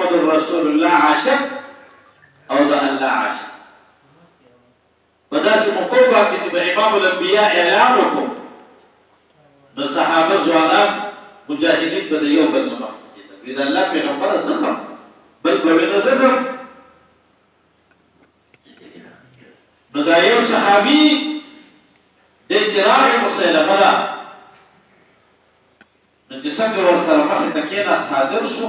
محمد رسول الله عاشق او د الله عاشق په داسې موقع باندې چې د امام الانبیاء اعلان وکړو نو صحابه ځوانان مجاهدین به د یو بل نه مخکې کېدل د الله پیغمبره زخم بل به وینه زخم نو دا یو صحابي د چراغ مسلمه ده نو چې څنګه ورسره مخې ته کېناست حاضر شو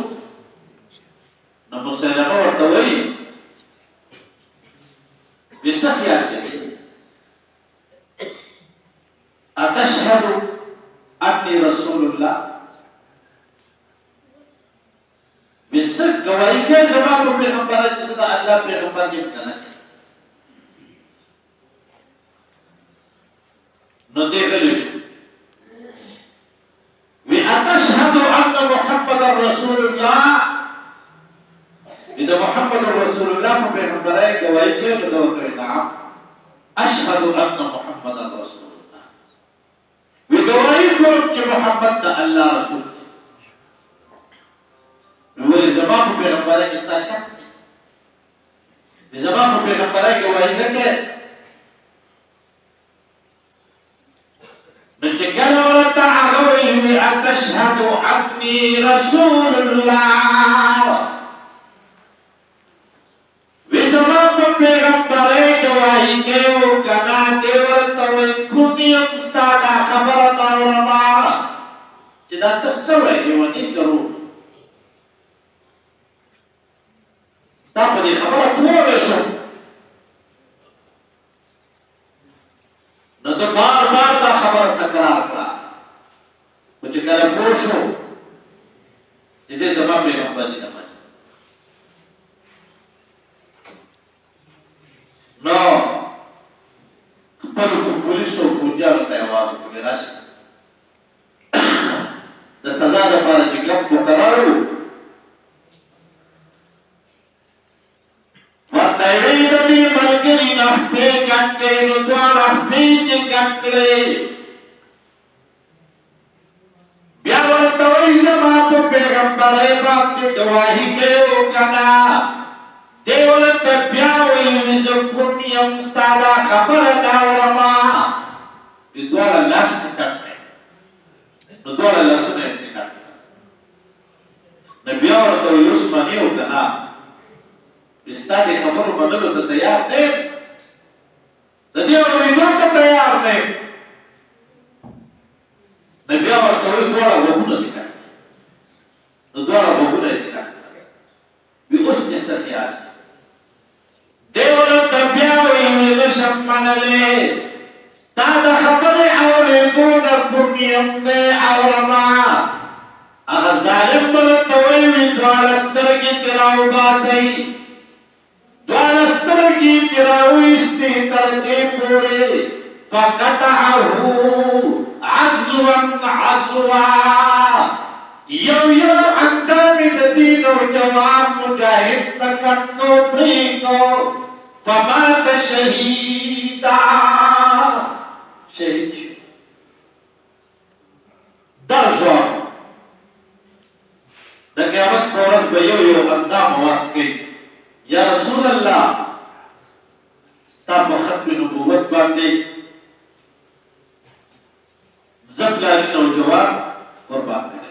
نو مسلمه ورته وایي څه خیال کوي اتشهد انی رسول الله څه ګواهي کوي زما په پیغمبر چې زه د الله پیغمبر یم که نه نو دی غلی شو وی اتشهد ان محمد رسول الله اذا محمد رسول الله په پیغمبرای گواہی کوي نو ورته نعم اشهد ان محمد رسول الله وی گواہی کوم چې محمد د الله رسول نو ولې زما په پیغمبرای کې ستاسو شک دی زما په پیغمبرای گواہی نه کوي نو چې کله ورته هغه وی اتشهد انی رسول الله پیغمبرای گواہی کیو کنا دیورتا وی کنیم ستادا خبرت آورما چی دا تسوی دیوانی کرو ستا پا دی خبرت ہوگشو نو تو بار بار دا خبرت تکرار کرا کچھ کل پوشو چی دی زمان پیغمبری نمانی نو خپل پولیسو فوجیانو ته یې وویل چې راشئ د سزا دپاره چې ګپ مقرر و ورته یې ویل د دې ملګري نه خپې ګډ کړې نو دواړه خپې دې ګډ کړې بیا ورته وایي زما په پیغمبرۍ باندې ګواهي کوي که نه دیولت بیاوی ویزکون یم ستادا خبر داورما دی دوالا لاس نکرده نو دوالا لاسو نکرده نبیاورتو یوسمانیو کنا استا دی خبرو منلو تا تیار نیم دا دیو ویدو تا تیار نیم نبیاورتو دوالا وگونه نکرده نو دوالا وگونه نکرده وی اس نسر خیال دیولت بیاوی نشم منلی ستا دا خبر اوریدون کنیم دے اورما اغا ظالم برتویوی دوالسترگی تراو باسی دوالسترگی تراو استی ترجی پوری فقطعہو عزوا عزوا یو یو اندامی دین و جوان مجاہد تکت کو پری کو فمات شہیدا شہید در زوان دا قیامت پورت بیو یو اندام واسکی یا رسول اللہ ستا بختم نبوت باندے زب لالین و جوان قربان کرے